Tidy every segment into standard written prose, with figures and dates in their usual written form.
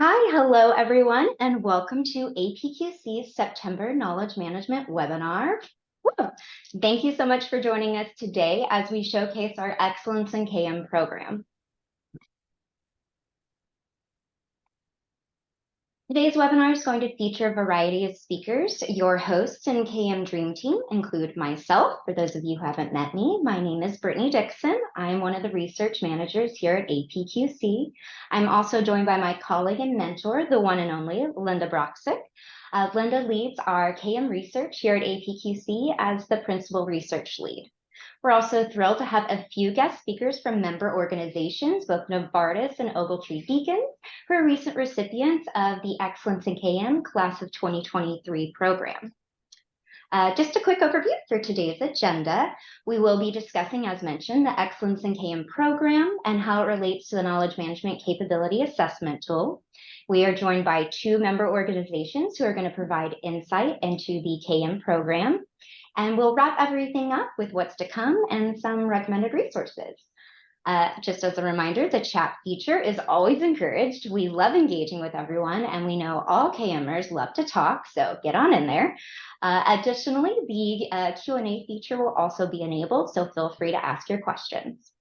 Hi, hello everyone, and welcome to APQC's September Knowledge Management webinar. Woo! Thank you so much for joining us today as we showcase our Excellence in KM program. Today's webinar is going to feature a variety of speakers. Your hosts and KM Dream Team include myself. For those of you who haven't met me, my name is Brittany Dixon. I'm one of the research managers here at APQC. I'm also joined by my colleague and mentor, the one and only Linda Broxick. Linda leads our KM research here at APQC as the principal research lead. We're also thrilled to have a few guest speakers from member organizations, both Novartis and Ogletree Deakins, who are recent recipients of the Excellence in KM Class of 2023 program. Just a quick overview for today's agenda. We will be discussing, as mentioned, the Excellence in KM program and how it relates to the Knowledge Management Capability Assessment Tool. We are joined by two member organizations who are going to provide insight into the KM program. And we'll wrap everything up with what's to come and some recommended resources. Just as a reminder, the chat feature is always encouraged. We love engaging with everyone, and we know all KMers love to talk, so get on in there. Additionally, the Q&A feature will also be enabled, so feel free to ask your questions.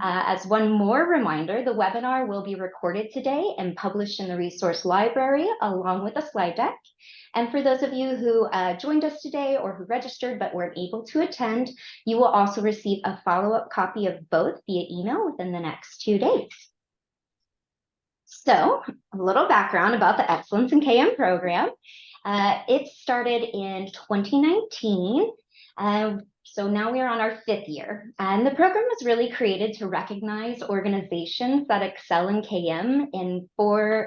As one more reminder, the webinar will be recorded today and published in the resource library along with a slide deck. And for those of you who joined us today or who registered but weren't able to attend, you will also receive a follow-up copy of both via email within the next 2 days. So a little background about the Excellence in KM program. It started in 2019. So now we are on our 5th year, and the program was really created to recognize organizations that excel in KM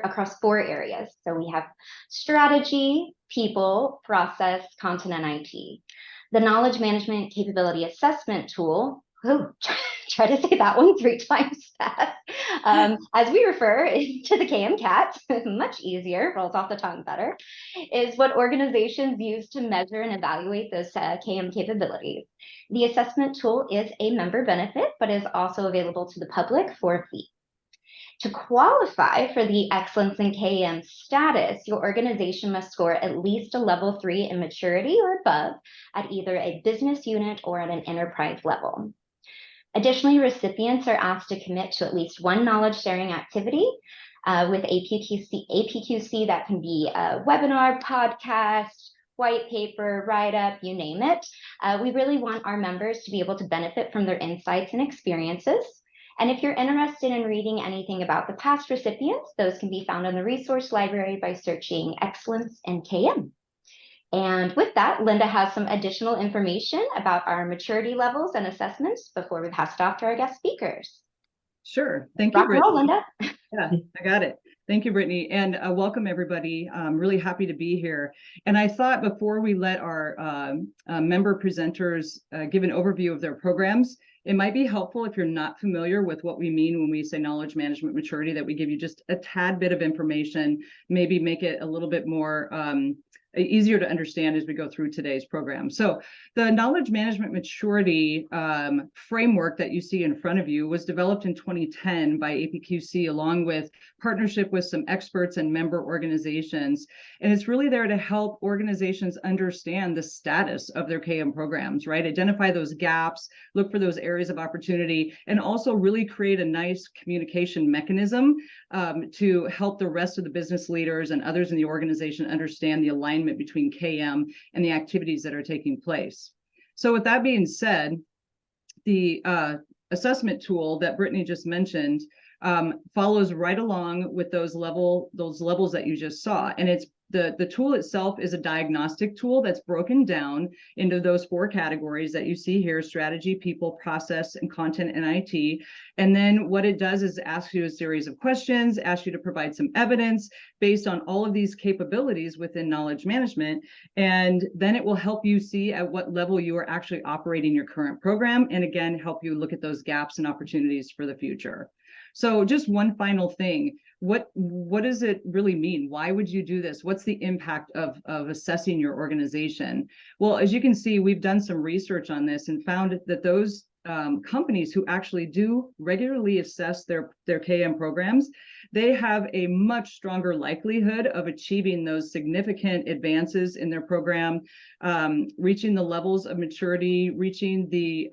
across 4 areas. So we have strategy, people, process, content, and IT. The Knowledge Management Capability Assessment Tool, try to say that one 3 times fast, as we refer to the KM CAT, much easier, rolls off the tongue better, is what organizations use to measure and evaluate those KM capabilities. The assessment tool is a member benefit, but is also available to the public for a fee. To qualify for the Excellence in KM status, your organization must score at least a level 3 in maturity or above at either a business unit or at an enterprise level. Additionally, recipients are asked to commit to at least one knowledge sharing activity with APQC. That can be a webinar, podcast, white paper, write-up, you name it. We really want our members to be able to benefit from their insights and experiences. And if you're interested in reading anything about the past recipients, those can be found in the resource library by searching Excellence in KM. And with that, Linda has some additional information about our maturity levels and assessments before we pass it off to our guest speakers. Sure. Thank you, Brittany. Roll, Linda. Yeah, I got it. Thank you, Brittany. And welcome, everybody. I'm really happy to be here. And I thought before we let our member presenters give an overview of their programs, it might be helpful if you're not familiar with what we mean when we say knowledge management maturity, that we give you just a tad bit of information, maybe make it a little bit more easier to understand as we go through today's program. So the knowledge management maturity framework that you see in front of you was developed in 2010 by APQC along with partnership with some experts and member organizations. And it's really there to help organizations understand the status of their KM programs, right? Identify those gaps, look for those areas of opportunity, and also really create a nice communication mechanism to help the rest of the business leaders and others in the organization understand the alignment between KM and the activities that are taking place. So with that being said, the assessment tool that Brittany just mentioned follows right along with those levels that you just saw. And it's the tool itself is a diagnostic tool that's broken down into those 4 categories that you see here: strategy, people, process, and content and IT. And then what it does is ask you a series of questions, ask you to provide some evidence based on all of these capabilities within knowledge management. And then it will help you see at what level you are actually operating your current program. And again, help you look at those gaps and opportunities for the future. So just one final thing. What does it really mean? Why would you do this? What's the impact of assessing your organization? Well, as you can see, we've done some research on this and found that those companies who actually do regularly assess their KM programs, they have a much stronger likelihood of achieving those significant advances in their program, reaching the levels of maturity, reaching the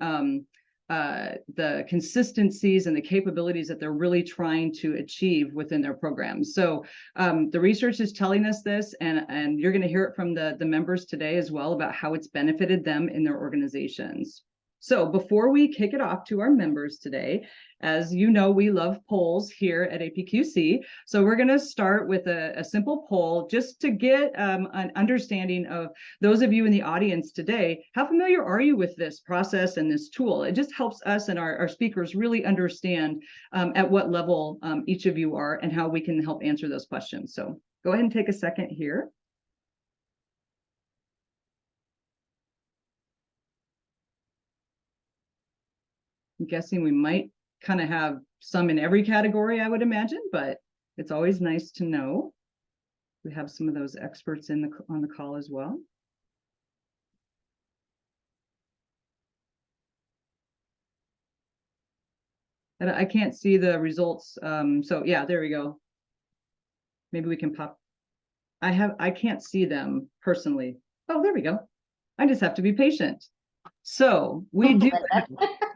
consistencies and the capabilities that they're really trying to achieve within their programs. So the research is telling us this, and you're going to hear it from the members today as well about how it's benefited them in their organizations. So before we kick it off to our members today, as you know, we love polls here at APQC. So we're going to start with a simple poll just to get an understanding of those of you in the audience today. How familiar are you with this process and this tool? It just helps us and our speakers really understand at what level each of you are and how we can help answer those questions. So go ahead and take a second here. I'm guessing we might kind of have some in every category, I would imagine, but it's always nice to know. We have some of those experts on the call as well. And I can't see the results. So yeah, there we go. Maybe we can pop. I can't see them personally. Oh, there we go. I just have to be patient. So we do,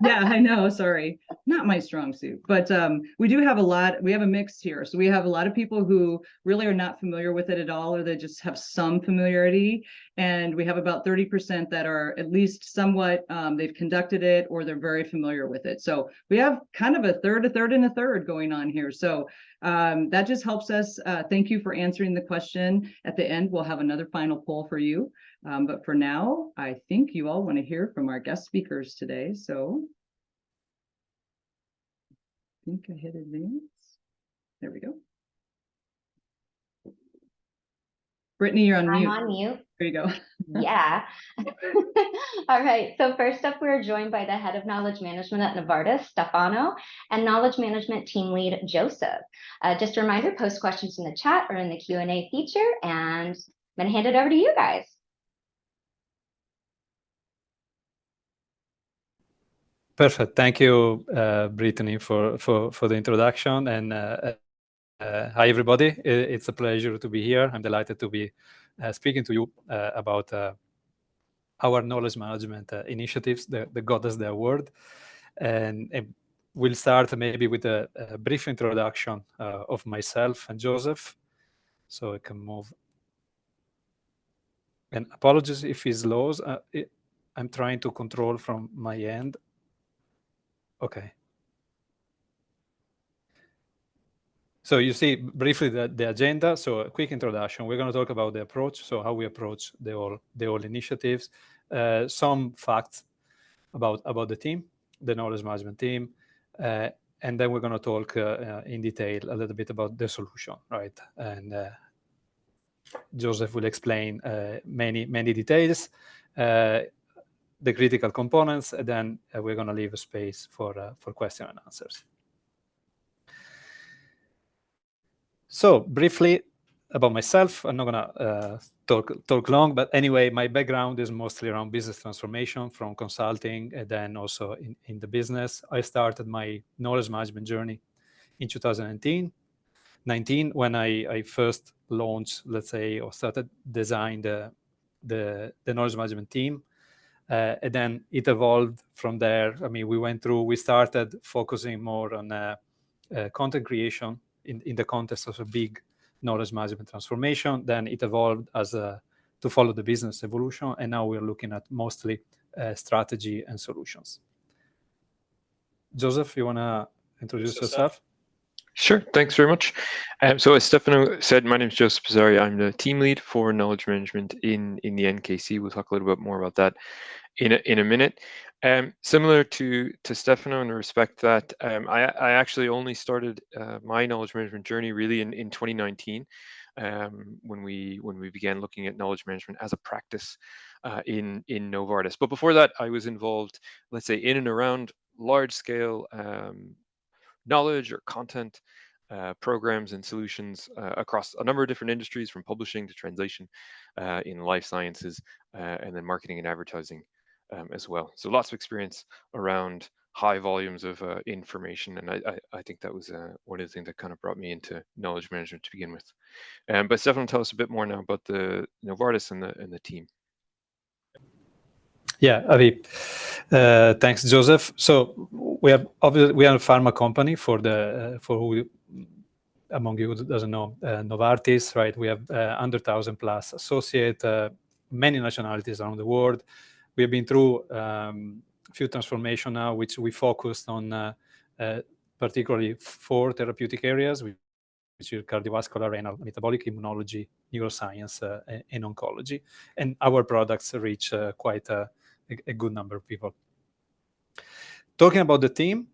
yeah, I know, sorry, not my strong suit, but we do have we have a mix here. So we have a lot of people who really are not familiar with it at all, or they just have some familiarity. And we have about 30% that are at least somewhat, they've conducted it or they're very familiar with it. So we have kind of a third, and a third going on here. So that just helps us. Thank you for answering the question. At the end, we'll have another final poll for you. But for now, I think you all want to hear from our guest speakers today. So I think I hit advance. There we go. Brittany, you're on mute. I'm on mute. There you go. Yeah. All right. So first up, we're joined by the head of knowledge management at Novartis, Stefano, and knowledge management team lead, Joseph. Just a reminder, post questions in the chat or in the Q&A feature, and I'm going to hand it over to you guys. Perfect. Thank you, Brittany, for the introduction. And hi, everybody. It's a pleasure to be here. I'm delighted to be speaking to you about our knowledge management initiatives, the God is the award. And we'll start maybe with a brief introduction of myself and Joseph. So I can move. And apologies if it's low. I'm trying to control from my end. Okay. So you see briefly the agenda. So a quick introduction. We're going to talk about the approach. So how we approach the all initiatives. Some facts about the team, the knowledge management team, and then we're going to talk in detail a little bit about the solution, right? And Joseph will explain many details, the critical components, and then we're going to leave a space for question and answers. So briefly about myself, I'm not gonna talk long, but anyway, my background is mostly around business transformation from consulting and then also in the business. I started my knowledge management journey in 2019 when I first launched, let's say, or started design the knowledge management team. And then it evolved from there. I mean, we started focusing more on content creation in the context of a big knowledge management transformation. Then it evolved to follow the business evolution. And now we're looking at mostly strategy and solutions. Joseph, you want to introduce yourself? Sure, thanks very much. So as Stefano said, my name is Joseph Pizzari. I'm the team lead for knowledge management in the NKC. We'll talk a little bit more about that in a minute. Similar to Stefano in the respect that I actually only started my knowledge management journey really in 2019 when we began looking at knowledge management as a practice in Novartis. But before that, I was involved, let's say, in and around large scale knowledge or content programs and solutions across a number of different industries, from publishing to translation in life sciences, and then marketing and advertising as well. So lots of experience around high volumes of information, and I think that was one of the things that kind of brought me into knowledge management to begin with. But Stefan, tell us a bit more now about the Novartis and the team. Yeah, Avi. Thanks, Joseph. So we are a pharma company for who among you who doesn't know Novartis, right? We have 100,000 plus associates, many nationalities around the world. We have been through a few transformations now, which we focused on particularly 4 therapeutic areas, which are cardiovascular, renal, metabolic, immunology, neuroscience, and oncology. And our products reach quite a good number of people. Talking about the team,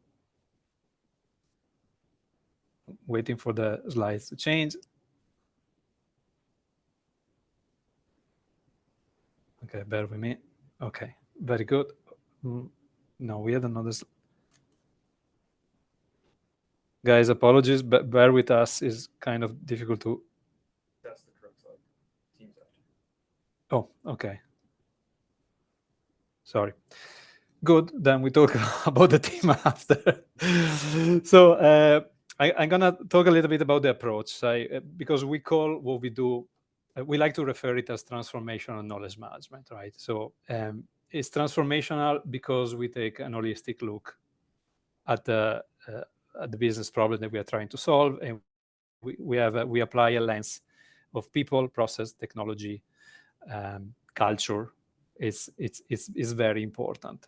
waiting for the slides to change. Okay, bear with me. Okay, very good. No, we had another. Guys, apologies, but bear with us. Is kind of difficult to. That's the correct slide. Teams after. Oh, okay. Sorry. Good. Then we talk about the team after. So I'm gonna talk a little bit about the approach. Because we call what we do, we like to refer it as transformational knowledge management, right? So it's transformational because we take an holistic look at the business problem that we are trying to solve, and we apply a lens of people, process, technology, culture. It's very important.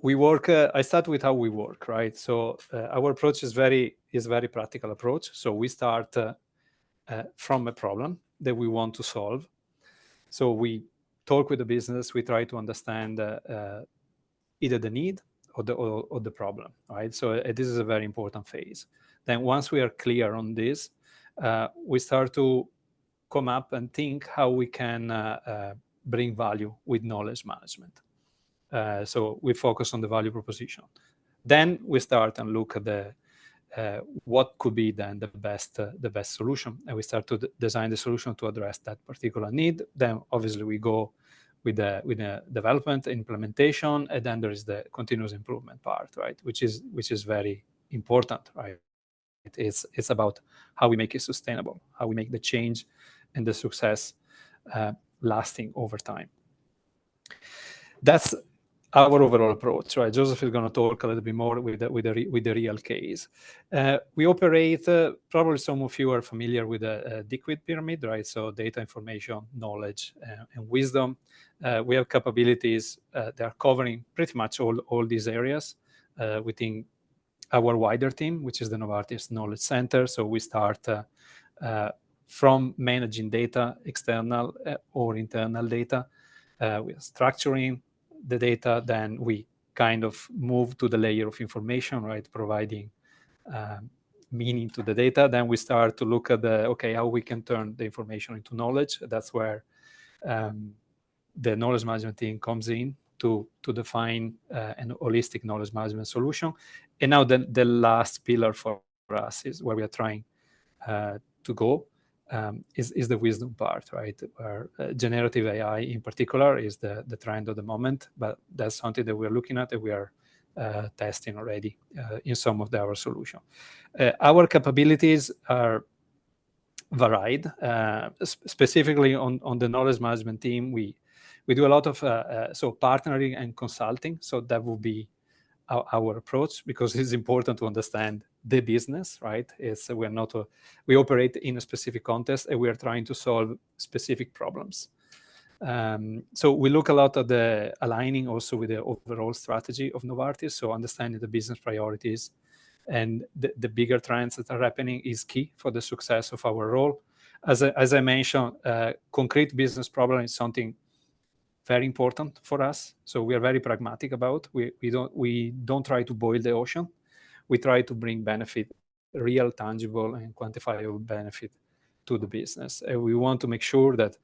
We work. I start with how we work, right? So our approach is very practical approach. So we start from a problem that we want to solve. So we talk with the business. We try to understand either the need or the problem, right? So this is a very important phase. Then once we are clear on this, we start to come up and think how we can bring value with knowledge management. So we focus on the value proposition. Then we start and look at the what could be then the best solution, and we start to design the solution to address that particular need. Then obviously we go with the development, implementation, and then there is the continuous improvement part, right? Which is very important, right? It's about how we make it sustainable, how we make the change and the success lasting over time. That's our overall approach, right? Joseph is going to talk a little bit more with the real case. We operate, probably some of you are familiar with the Deakins pyramid, right? So data, information, knowledge, and wisdom. We have capabilities that are covering pretty much all these areas within our wider team, which is the Novartis Knowledge Center. So we start from managing data, external or internal data. We are structuring the data, then we kind of move to the layer of information, right? Providing meaning to the data. Then we start to look at how we can turn the information into knowledge. That's where the knowledge management team comes in to define an holistic knowledge management solution. And now the last pillar for us is where we are trying to go is the wisdom part, right? Where generative AI in particular is the trend of the moment, but that's something that we're looking at and we are testing already in some of our solutions. Our capabilities are varied. Specifically on the knowledge management team, we do a lot of partnering and consulting. So that will be our approach, because it's important to understand the business, right? We operate in a specific context and we are trying to solve specific problems. So we look a lot at the aligning also with the overall strategy of Novartis. So understanding the business priorities and the bigger trends that are happening is key for the success of our role. As I mentioned, concrete business problem is something very important for us. So we are very pragmatic about. We don't try to boil the ocean. We try to bring benefit, real, tangible, and quantifiable benefit to the business. And we want to make sure that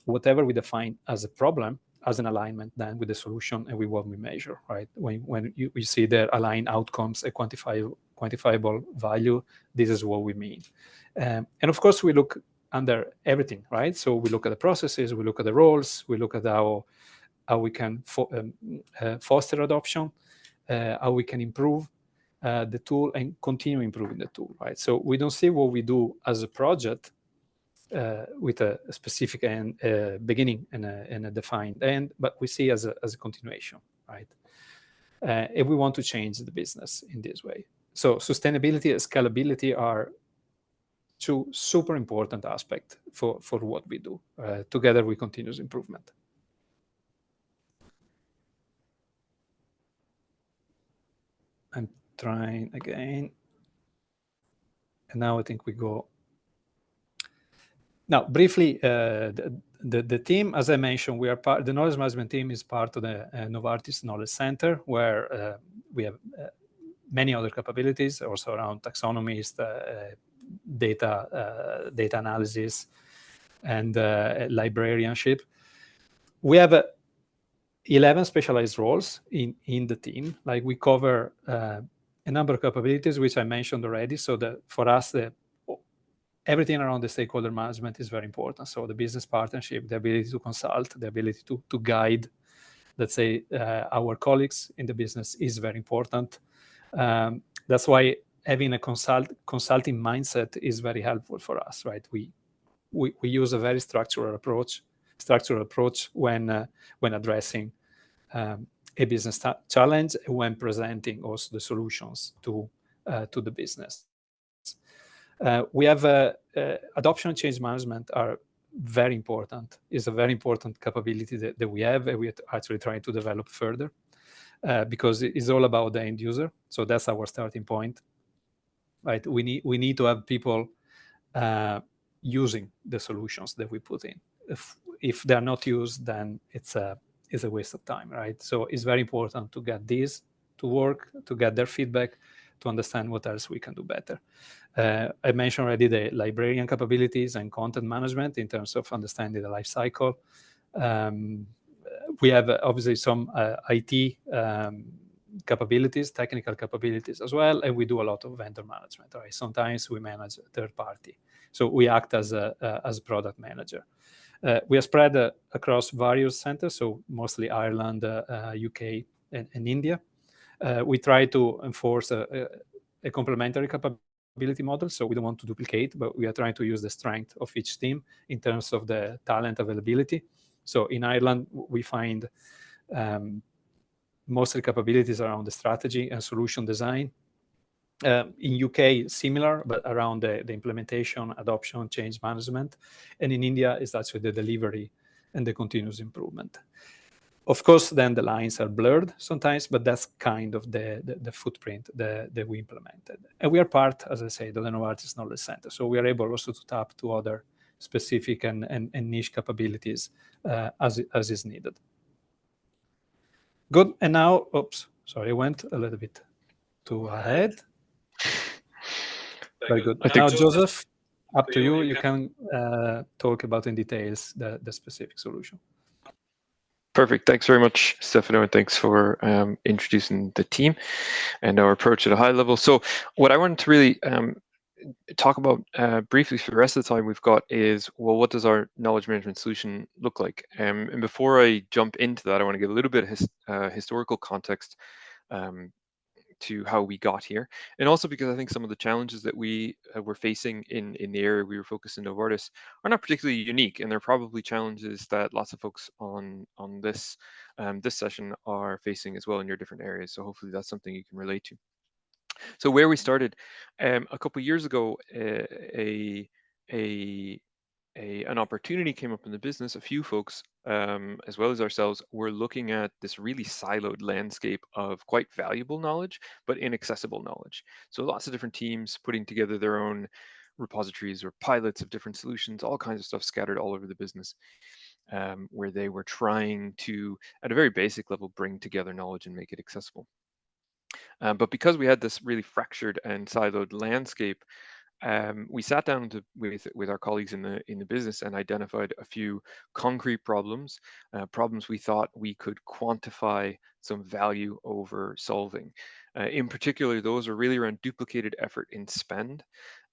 whatever we define as a problem has an alignment then with the solution and with what we measure, right? When you see the aligned outcomes, a quantifiable value, this is what we mean. And of course, we look under everything, right? So we look at the processes, we look at the roles, we look at how how we can foster adoption, how we can improve the tool and continue improving the tool, right? So we don't see what we do as a project with a specific end, beginning and a defined end, but we see as a continuation, right? And we want to change the business in this way. So sustainability and scalability are two super important aspects for what we do, together with continuous improvement. I'm trying again. And now I think we go. Now, briefly, the team, as I mentioned, we are the knowledge management team is part of the Novartis Knowledge Center, where we have many other capabilities, also around taxonomies, data analysis, and librarianship. We have 11 specialized roles in the team. Like, we cover a number of capabilities, which I mentioned already. So for us, everything around the stakeholder management is very important. So the business partnership, the ability to consult, the ability to guide, let's say, our colleagues in the business is very important. That's why having a consulting mindset is very helpful for us, right? We use a very structural approach when addressing a business challenge, when presenting also the solutions to the business. We have adoption and change management are very important. It's a very important capability that we have, and we're actually trying to develop further, because it's all about the end user. So that's our starting point, right? We need to have people using the solutions that we put in. If they're not used, then it's a waste of time, right? So it's very important to get these to work, to get their feedback, to understand what else we can do better. I mentioned already the librarian capabilities and content management in terms of understanding the life cycle. We have obviously some IT capabilities, technical capabilities as well, and we do a lot of vendor management, right? Sometimes we manage a third party. So we act as a product manager. We are spread across various centers, so mostly Ireland, UK, and India. We try to enforce a complementary capability model, so we don't want to duplicate, but we are trying to use the strength of each team in terms of the talent availability. So in Ireland, we find mostly capabilities around the strategy and solution design. In UK, similar, but around the implementation, adoption, change management. And in India, it's actually the delivery and the continuous improvement. Of course, then the lines are blurred sometimes, but that's kind of the footprint that we implemented. And we are part, as I say, of the Novartis Knowledge Center. So we are able also to tap to other specific and niche capabilities as is needed. Good. And now, oops, sorry, I went a little bit too ahead. Very good. And now, Joseph, up to you. You can talk about in details the specific solution. Perfect. Thanks very much, Stefano, and thanks for introducing the team and our approach at a high level. So what I wanted to really talk about briefly for the rest of the time we've got is, well, what does our knowledge management solution look like? And before I jump into that, I want to give a little bit of historical context to how we got here, and also because I think some of the challenges that we were facing in the area we were focused in Novartis are not particularly unique, and they're probably challenges that lots of folks on this session are facing as well in your different areas. So hopefully that's something you can relate to. So where we started a couple of years ago, an opportunity came up in the business. A few folks, as well as ourselves, were looking at this really siloed landscape of quite valuable knowledge, but inaccessible knowledge. So lots of different teams putting together their own repositories or pilots of different solutions, all kinds of stuff scattered all over the business, where they were trying to, at a very basic level, bring together knowledge and make it accessible. But because we had this really fractured and siloed landscape, we sat down with our colleagues in the business and identified a few concrete problems we thought we could quantify some value over solving. In particular, those are really around duplicated effort in spend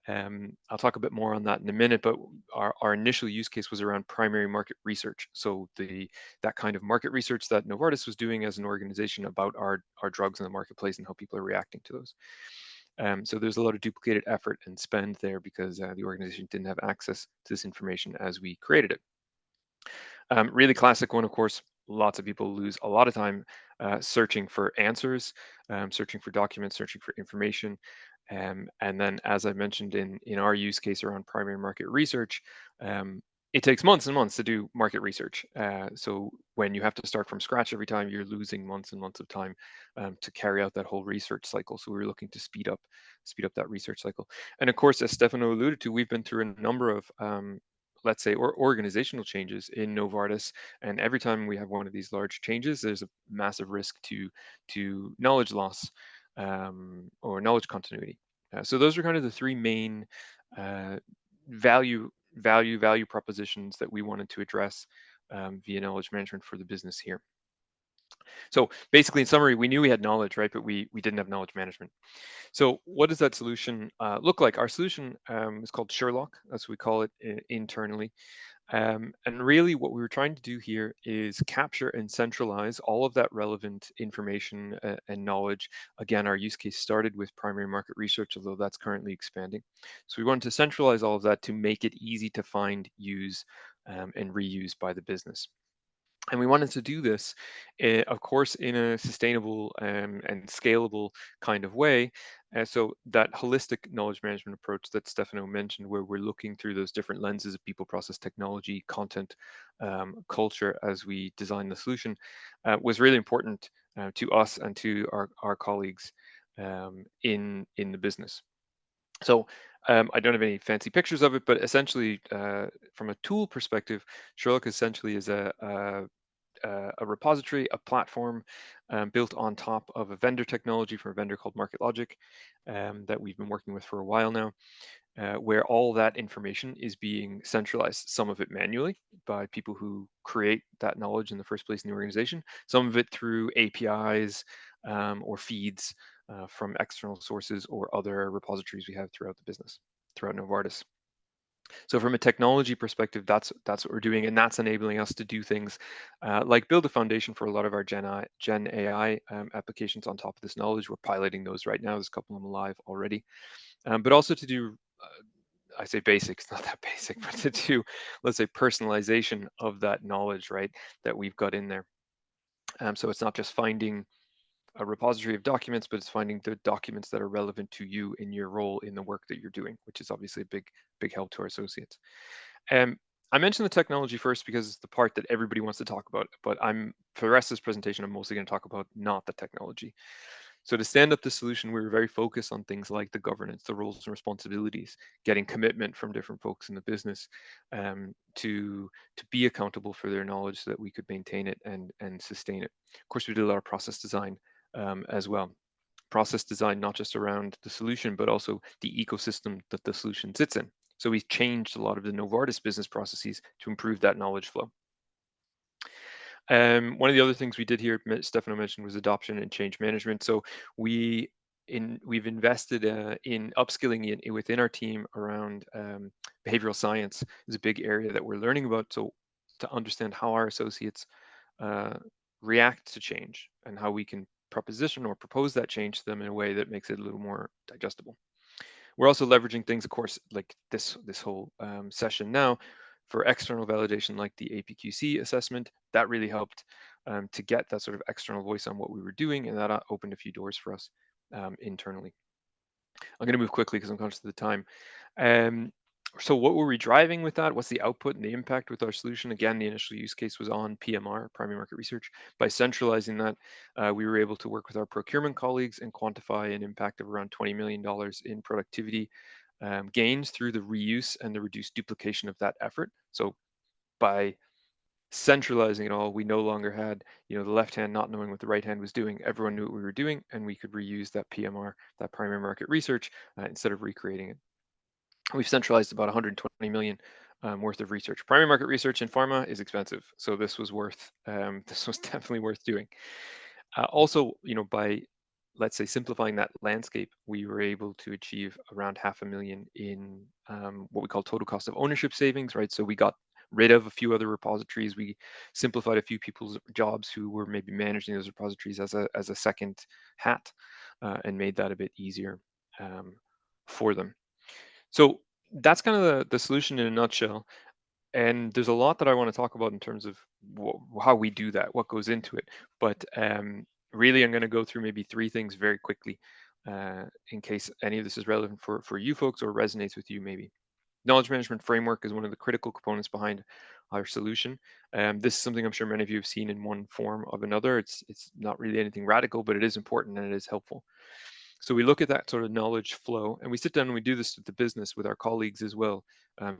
I'll talk a bit more on that in a minute, but our initial use case was around primary market research. So that kind of market research that Novartis was doing as an organization about our drugs in the marketplace and how people are reacting to those. So there's a lot of duplicated effort and spend there because the organization didn't have access to this information as we created it. Really classic one, of course. Lots of people lose a lot of time searching for answers, searching for documents, searching for information. And then, as I mentioned in our use case around primary market research, it takes months and months to do market research. So when you have to start from scratch every time, you're losing months and months of time to carry out that whole research cycle. So we were looking to speed up that research cycle. And of course, as Stefano alluded to, we've been through a number of let's say, or organizational changes in Novartis. And every time we have one of these large changes, there's a massive risk to knowledge loss or knowledge continuity. So those are kind of the three main value propositions that we wanted to address via knowledge management for the business here. So basically, in summary, we knew we had knowledge, right? But we didn't have knowledge management. So what does that solution look like? Our solution is called Sherlock. That's what we call it internally. And really what we were trying to do here is capture and centralize all of that relevant information and knowledge. Again, our use case started with primary market research, although that's currently expanding. So we wanted to centralize all of that to make it easy to find, use, and reuse by the business. And we wanted to do this, of course, in a sustainable and scalable kind of way. So that holistic knowledge management approach that Stefano mentioned, where we're looking through those different lenses of people, process, technology, content, culture, as we design the solution, was really important to us and to our colleagues in the business. So I don't have any fancy pictures of it, but essentially, from a tool perspective, Sherlock essentially is a repository, a platform built on top of a vendor technology from a vendor called MarketLogic that we've been working with for a while now, where all that information is being centralized, some of it manually by people who create that knowledge in the first place in the organization, some of it through APIs or feeds from external sources or other repositories we have throughout the business, throughout Novartis. So from a technology perspective, that's what we're doing, and that's enabling us to do things like build a foundation for a lot of our Gen AI applications on top of this knowledge. We're piloting those right now. There's a couple of them live already, but also to do, I say basic, it's not that basic, but to do, let's say, personalization of that knowledge, right, that we've got in there. So it's not just finding a repository of documents, but it's finding the documents that are relevant to you in your role in the work that you're doing, which is obviously a big help to our associates. I mentioned the technology first because it's the part that everybody wants to talk about, but for the rest of this presentation, I'm mostly going to talk about not the technology. So to stand up the solution, we were very focused on things like the governance, the roles and responsibilities, getting commitment from different folks in the business to be accountable for their knowledge so that we could maintain it and sustain it. Of course, we did a lot of process design as well. Process design, not just around the solution, but also the ecosystem that the solution sits in. So we changed a lot of the Novartis business processes to improve that knowledge flow. One of the other things we did here, Stefano mentioned, was adoption and change management. So we've invested in upskilling within our team around behavioral science is a big area that we're learning about. So to understand how our associates react to change and how we can proposition or propose that change to them in a way that makes it a little more digestible. We're also leveraging things, of course, like this whole session now for external validation, like the APQC assessment. That really helped to get that sort of external voice on what we were doing, and that opened a few doors for us internally. I'm going to move quickly because I'm conscious of the time. So what were we driving with that? What's the output and the impact with our solution? Again, the initial use case was on PMR, primary market research. By centralizing that, we were able to work with our procurement colleagues and quantify an impact of around $20 million in productivity gains through the reuse and the reduced duplication of that effort. So by centralizing it all, we no longer had, the left hand not knowing what the right hand was doing. Everyone knew what we were doing, and we could reuse that PMR, that primary market research, instead of recreating it. We've centralized about 120 million worth of research. Primary market research in pharma is expensive, so this was definitely worth doing. Also, by let's say, simplifying that landscape, we were able to achieve around $500,000 in what we call total cost of ownership savings, right? So we got rid of a few other repositories. We simplified a few people's jobs who were maybe managing those repositories as a second hat, and made that a bit easier for them. So that's kind of the solution in a nutshell. And there's a lot that I want to talk about in terms of how we do that, what goes into it. But really, I'm going to go through maybe 3 things very quickly, in case any of this is relevant for you folks or resonates with you maybe. Knowledge management framework is one of the critical components behind our solution. This is something I'm sure many of you have seen in one form or another. It's not really anything radical, but it is important and it is helpful. So we look at that sort of knowledge flow, and we sit down and we do this with the business, with our colleagues as well,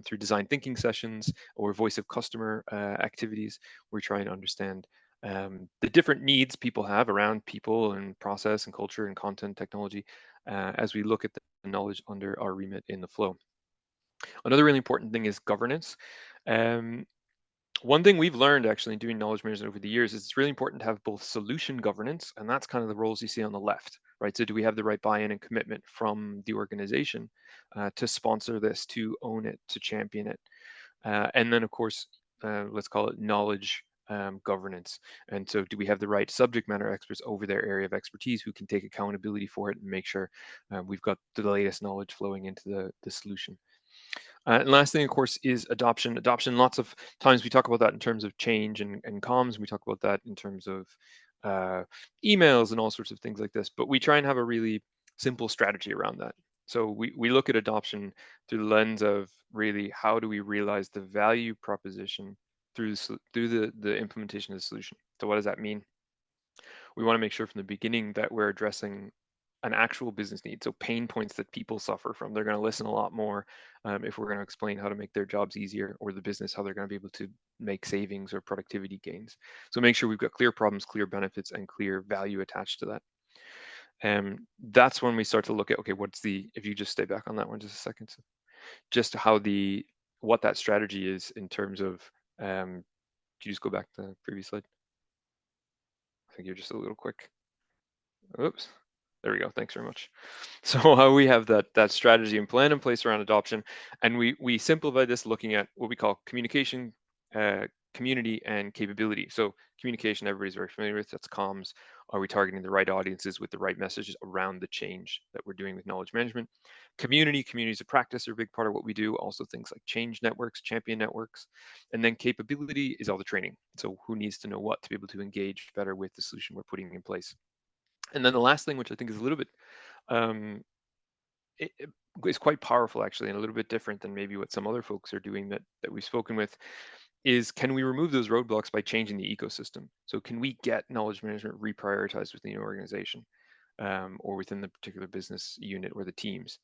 through design thinking sessions or voice of customer activities. We're trying to understand the different needs people have around people and process and culture and content technology, as we look at the knowledge under our remit in the flow. Another really important thing is governance. One thing we've learned actually in doing knowledge management over the years is it's really important to have both solution governance, and that's kind of the roles you see on the left, right? So do we have the right buy-in and commitment from the organization to sponsor this, to own it, to champion it? And then of course, let's call it knowledge governance. And so do we have the right subject matter experts over their area of expertise who can take accountability for it and make sure we've got the latest knowledge flowing into the solution? And last thing, of course, is adoption. Adoption, lots of times we talk about that in terms of change and comms. We talk about that in terms of emails and all sorts of things like this. But we try and have a really simple strategy around that. So we look at adoption through the lens of really how do we realize the value proposition through the implementation of the solution. So what does that mean? We want to make sure from the beginning that we're addressing an actual business need. So pain points that people suffer from. They're going to listen a lot more if we're going to explain how to make their jobs easier, or the business, how they're going to be able to make savings or productivity gains. So make sure we've got clear problems, clear benefits, and clear value attached to that. That's when we start to look at, okay, if you just stay back on that one just a second, so just what that strategy is in terms of, could you just go back to the previous slide? I think you're just a little quick. Oops. There we go. Thanks very much. So how we have that strategy and plan in place around adoption, and we simplify this looking at what we call communication, community, and capability. So communication, everybody's very familiar with. That's comms. Are we targeting the right audiences with the right messages around the change that we're doing with knowledge management? Communities of practice are a big part of what we do. Also things like change networks, champion networks, and then capability is all the training. So who needs to know what to be able to engage better with the solution we're putting in place? And then the last thing, which I think is a little bit, it's quite powerful actually, and a little bit different than maybe what some other folks are doing that we've spoken with, is can we remove those roadblocks by changing the ecosystem? So can we get knowledge management reprioritized within the organization, or within the particular business unit or the teams?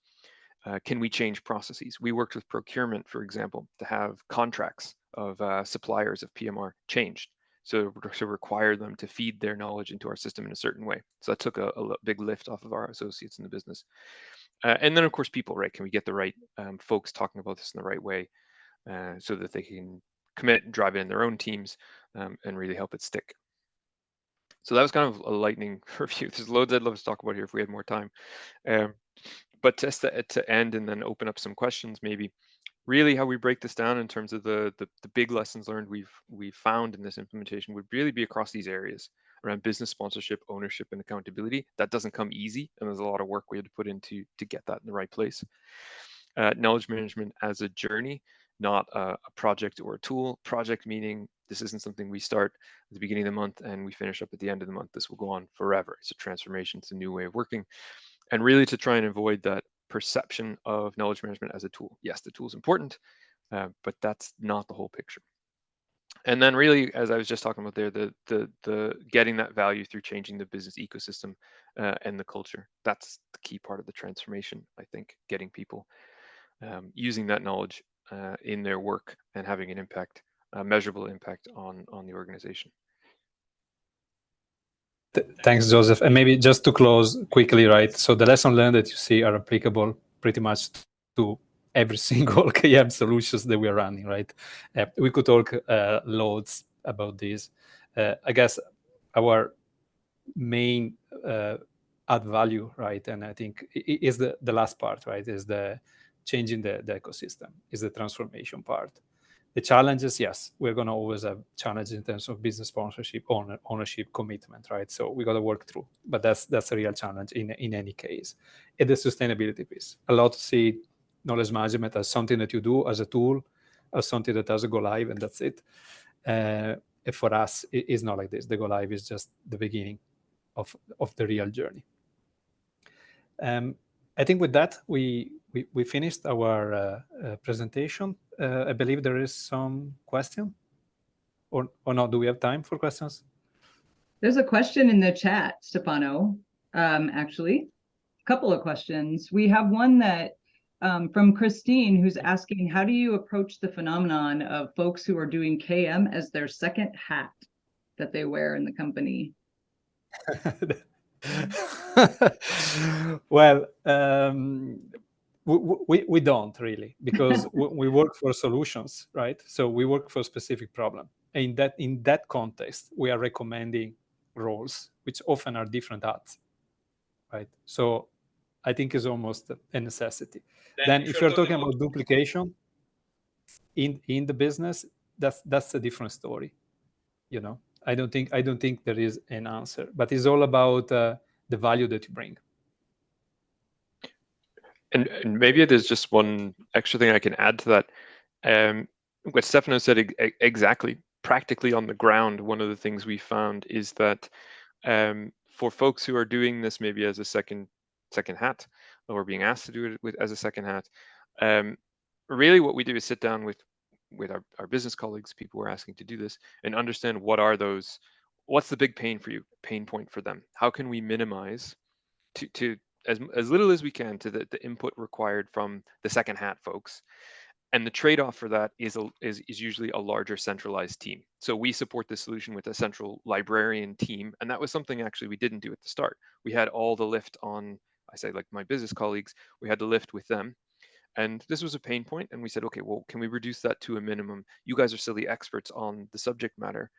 Can we change processes? We worked with procurement, for example, to have contracts of suppliers of PMR changed. So to require them to feed their knowledge into our system in a certain way. So that took a big lift off of our associates in the business. And then of course, people, right? Can we get the right folks talking about this in the right way, so that they can commit and drive it in their own teams, and really help it stick? So that was kind of a lightning review. There's loads I'd love to talk about here if we had more time. But just to end and then open up some questions, maybe really how we break this down in terms of the big lessons learned we've found in this implementation would really be across these areas around business sponsorship, ownership, and accountability. That doesn't come easy, and there's a lot of work we had to put into to get that in the right place. Knowledge management as a journey, not a project or a tool. Project meaning this isn't something we start at the beginning of the month and we finish up at the end of the month. This will go on forever. It's a transformation. It's a new way of working. And really to try and avoid that perception of knowledge management as a tool. Yes, the tool is important, but that's not the whole picture. And then really, as I was just talking about there, the getting that value through changing the business ecosystem and the culture. That's the key part of the transformation, I think, getting people using that knowledge in their work and having an impact, a measurable impact on the organization. Thanks, Joseph. And maybe just to close quickly, right? So the lesson learned that you see are applicable pretty much to every single KM solutions that we are running, right? We could talk loads about this. I guess our main add value, right? And I think is the last part, right? Is the changing the ecosystem, is the transformation part. The challenges, yes, we're going to always have challenges in terms of business sponsorship, ownership, commitment, right? So we got to work through, but that's a real challenge in any case. And the sustainability piece, a lot to see knowledge management as something that you do as a tool, as something that has a go live, and that's it. For us, it's not like this. The go live is just the beginning of the real journey. I think with that, we finished our presentation. I believe there is some question, or not. Do we have time for questions? There's a question in the chat, Stefano. Actually, a couple of questions. We have one that from Christine, who's asking, how do you approach the phenomenon of folks who are doing KM as their second hat that they wear in the company? Well, we don't really, because we work for solutions, right? So we work for a specific problem. And in that context, we are recommending roles, which often are different hats, right? So I think it's almost a necessity. Then if you're talking about duplication in the business, that's a different story. You know, I don't think there is an answer, but it's all about the value that you bring. And maybe there's just one extra thing I can add to that. What Stefano said exactly, practically on the ground, one of the things we found is that for folks who are doing this maybe as a second hat, or being asked to do it as a second hat, really what we do is sit down with our business colleagues, people who are asking to do this, and understand what's the big pain point for them. How can we minimize to as little as we can to the input required from the second hat folks. And the trade-off for that is usually a larger centralized team. So we support the solution with a central librarian team, and that was something actually we didn't do at the start. We had all the lift on, I say like my business colleagues, we had the lift with them. And this was a pain point, and we said, okay, well, can we reduce that to a minimum? You guys are still the experts on the subject matter,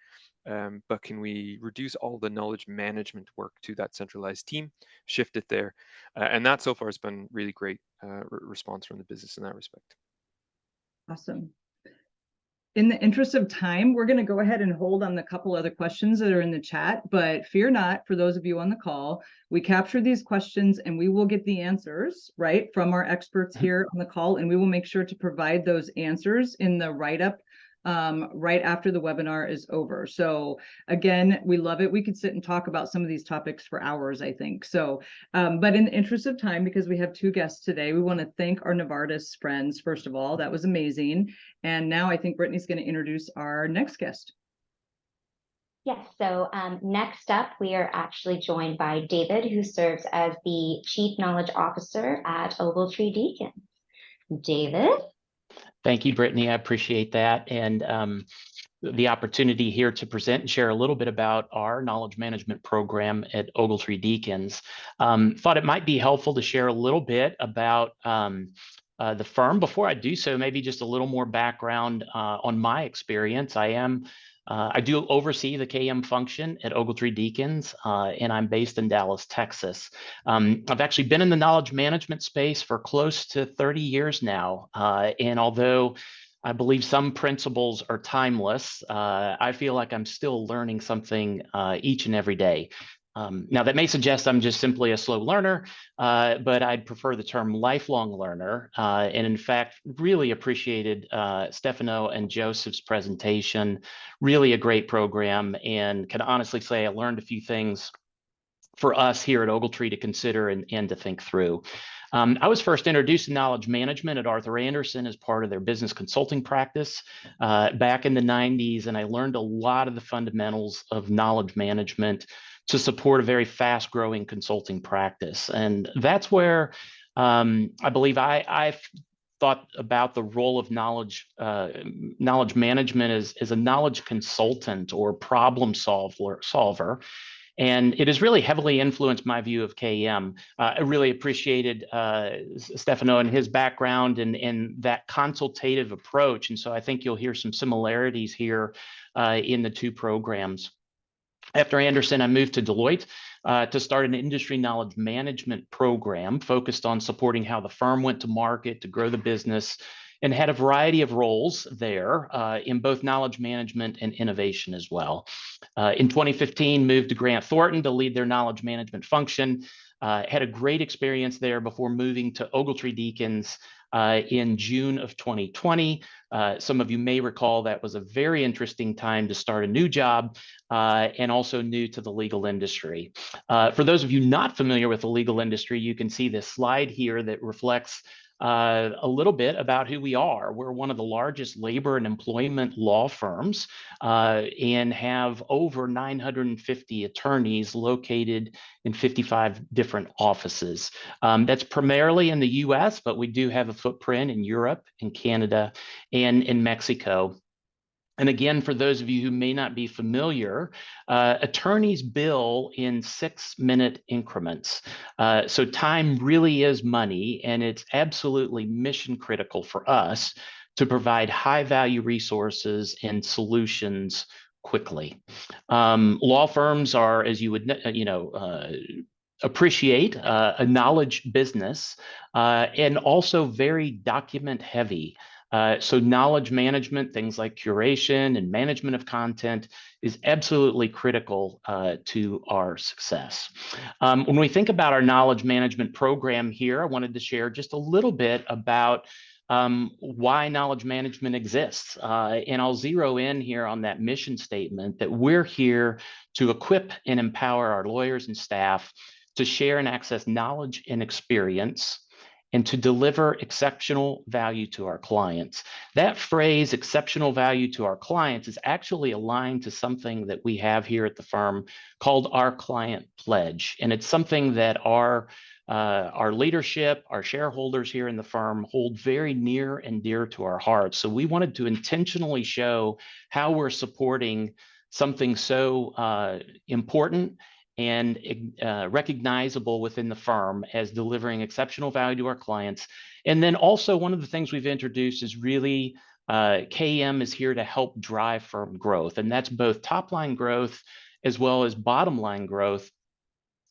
but can we reduce all the knowledge management work to that centralized team, shift it there? And that so far has been really great response from the business in that respect. Awesome. In the interest of time, we're going to go ahead and hold on the couple other questions that are in the chat, but fear not, for those of you on the call, we capture these questions and we will get the answers, right, from our experts here on the call, and we will make sure to provide those answers in the write-up right after the webinar is over. So again, we love it. We could sit and talk about some of these topics for hours, I think. So, but in the interest of time, because we have two guests today, we want to thank our Novartis friends, first of all. That was amazing. And now I think Brittany's going to introduce our next guest. Yes, so next up, we are actually joined by David, who serves as the Chief Knowledge Officer at Ogletree Deakins. David? Thank you, Brittany. I appreciate that. And the opportunity here to present and share a little bit about our knowledge management program at Ogletree Deakins. Thought it might be helpful to share a little bit about the firm. Before I do so, maybe just a little more background on my experience. I do oversee the KM function at Ogletree Deakins, and I'm based in Dallas, Texas. I've actually been in the knowledge management space for close to 30 years now. And although I believe some principles are timeless, I feel like I'm still learning something each and every day. Now, that may suggest I'm just simply a slow learner, but I'd prefer the term lifelong learner. And in fact, really appreciated Stefano and Joseph's presentation. Really a great program, and can honestly say I learned a few things for us here at Ogletree to consider and to think through. I was first introduced to knowledge management at Arthur Andersen as part of their business consulting practice back in the 90s, and I learned a lot of the fundamentals of knowledge management to support a very fast-growing consulting practice. And that's where I believe I've thought about the role of knowledge management as a knowledge consultant or problem solver. And it has really heavily influenced my view of KM. I really appreciated Stefano and his background and that consultative approach. And so I think you'll hear some similarities here in the two programs. After Anderson, I moved to Deloitte to start an industry knowledge management program focused on supporting how the firm went to market to grow the business, and had a variety of roles there in both knowledge management and innovation as well. In 2015, moved to Grant Thornton to lead their knowledge management function. Had a great experience there before moving to Ogletree Deakins in June of 2020. Some of you may recall that was a very interesting time to start a new job and also new to the legal industry. For those of you not familiar with the legal industry, you can see this slide here that reflects a little bit about who we are. We're one of the largest labor and employment law firms and have over 950 attorneys located in 55 different offices. That's primarily in the US, but we do have a footprint in Europe, in Canada, and in Mexico. And again, for those of you who may not be familiar, attorneys bill in 6-minute increments. So time really is money, and it's absolutely mission critical for us to provide high value resources and solutions quickly. Law firms are, as you would appreciate, a knowledge business and also very document heavy. So knowledge management, things like curation and management of content, is absolutely critical to our success. When we think about our knowledge management program here, I wanted to share just a little bit about why knowledge management exists. And I'll zero in here on that mission statement that we're here to equip and empower our lawyers and staff to share and access knowledge and experience, and to deliver exceptional value to our clients. That phrase, exceptional value to our clients, is actually aligned to something that we have here at the firm called our client pledge. And it's something that our leadership, our shareholders here in the firm hold very near and dear to our hearts. So we wanted to intentionally show how we're supporting something so important and recognizable within the firm as delivering exceptional value to our clients. And then also one of the things we've introduced is really KM is here to help drive firm growth. And that's both top line growth as well as bottom line growth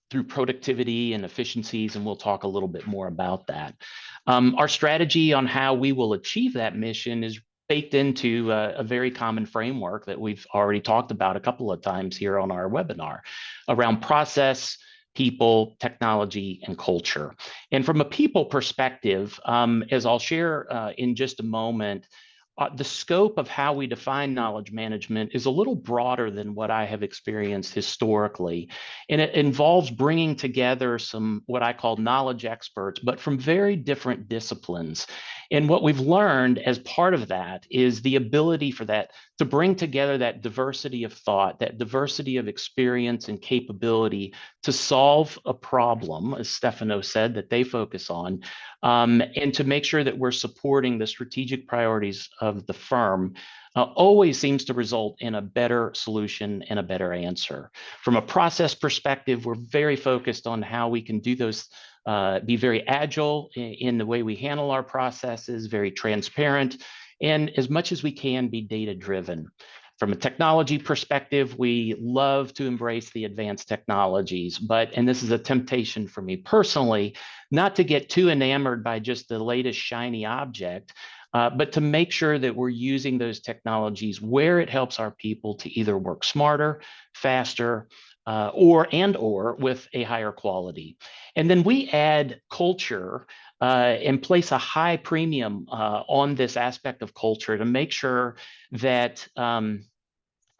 through productivity and efficiencies. And we'll talk a little bit more about that. Our strategy on how we will achieve that mission is baked into a very common framework that we've already talked about a couple of times here on our webinar around process, people, technology, and culture. And from a people perspective, as I'll share in just a moment, the scope of how we define knowledge management is a little broader than what I have experienced historically. And it involves bringing together some what I call knowledge experts, but from very different disciplines. And what we've learned as part of that is the ability for that to bring together that diversity of thought, that diversity of experience and capability to solve a problem, as Stefano said, that they focus on, and to make sure that we're supporting the strategic priorities of the firm always seems to result in a better solution and a better answer. From a process perspective, we're very focused on how we can do those, be very agile in the way we handle our processes, very transparent, and as much as we can be data-driven. From a technology perspective, we love to embrace the advanced technologies, and this is a temptation for me personally, not to get too enamored by just the latest shiny object, but to make sure that we're using those technologies where it helps our people to either work smarter, faster, or with a higher quality. And then we add culture and place a high premium on this aspect of culture to make sure that,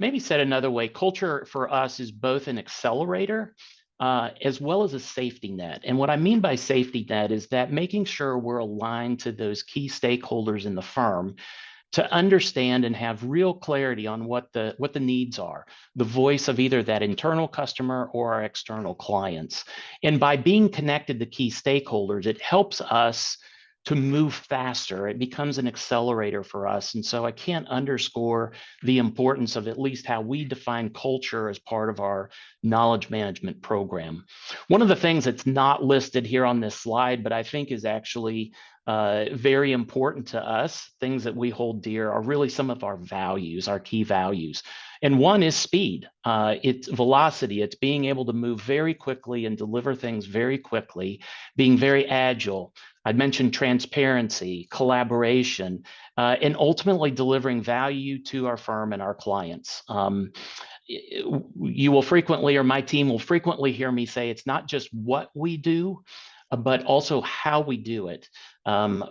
maybe said another way, culture for us is both an accelerator as well as a safety net. And what I mean by safety net is that making sure we're aligned to those key stakeholders in the firm to understand and have real clarity on what the needs are, the voice of either that internal customer or our external clients. And by being connected to key stakeholders, it helps us to move faster. It becomes an accelerator for us. And so I can't underscore the importance of at least how we define culture as part of our knowledge management program. One of the things that's not listed here on this slide, but I think is actually very important to us, things that we hold dear, are really some of our values, our key values. And one is speed. It's velocity. It's being able to move very quickly and deliver things very quickly, being very agile. I'd mentioned transparency, collaboration, and ultimately delivering value to our firm and our clients. You will frequently, or my team will frequently hear me say, it's not just what we do, but also how we do it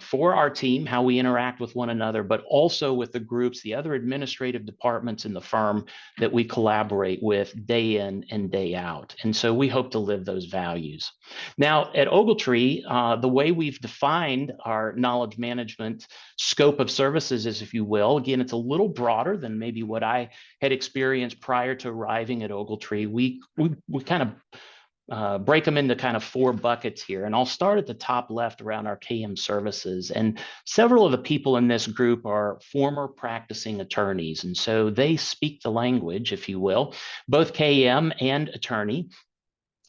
for our team, how we interact with one another, but also with the groups, the other administrative departments in the firm that we collaborate with day in and day out. And so we hope to live those values. Now at Ogletree, the way we've defined our knowledge management scope of services is, if you will, again, it's a little broader than maybe what I had experienced prior to arriving at Ogletree. We kind of break them into kind of 4 buckets here. And I'll start at the top left around our KM services. And several of the people in this group are former practicing attorneys. And so they speak the language, if you will, both KM and attorney,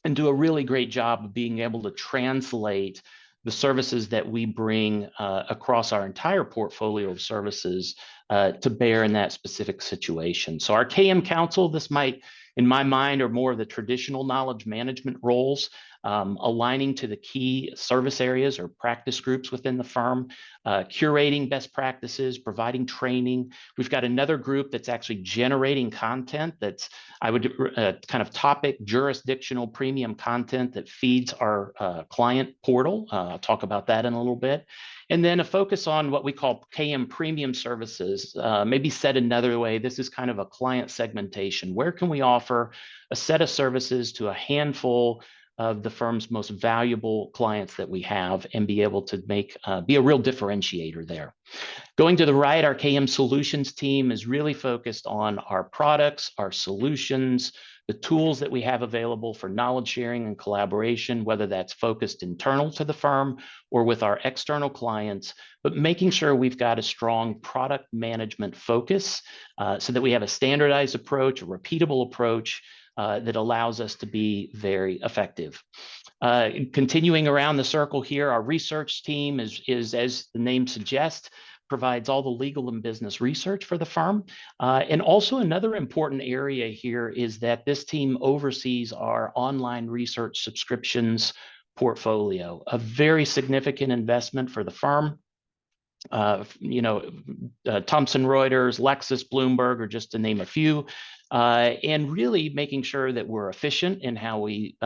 and do a really great job of being able to translate the services that we bring across our entire portfolio of services to bear in that specific situation. So our KM counsel, this might, in my mind, are more of the traditional knowledge management roles, aligning to the key service areas or practice groups within the firm, curating best practices, providing training. We've got another group that's actually generating content that's, I would kind of topic jurisdictional premium content that feeds our client portal. I'll talk about that in a little bit. And then a focus on what we call KM premium services. Maybe said another way, this is kind of a client segmentation. Where can we offer a set of services to a handful of the firm's most valuable clients that we have and be able to make be a real differentiator there. Going to the right, our KM solutions team is really focused on our products, our solutions, the tools that we have available for knowledge sharing and collaboration, whether that's focused internal to the firm or with our external clients, but making sure we've got a strong product management focus so that we have a standardized approach, a repeatable approach that allows us to be very effective. Continuing around the circle here, our research team is, as the name suggests, provides all the legal and business research for the firm. And also another important area here is that this team oversees our online research subscriptions portfolio, a very significant investment for the firm. Thomson Reuters, Lexis, Bloomberg, or just to name a few, and really making sure that we're efficient in how we,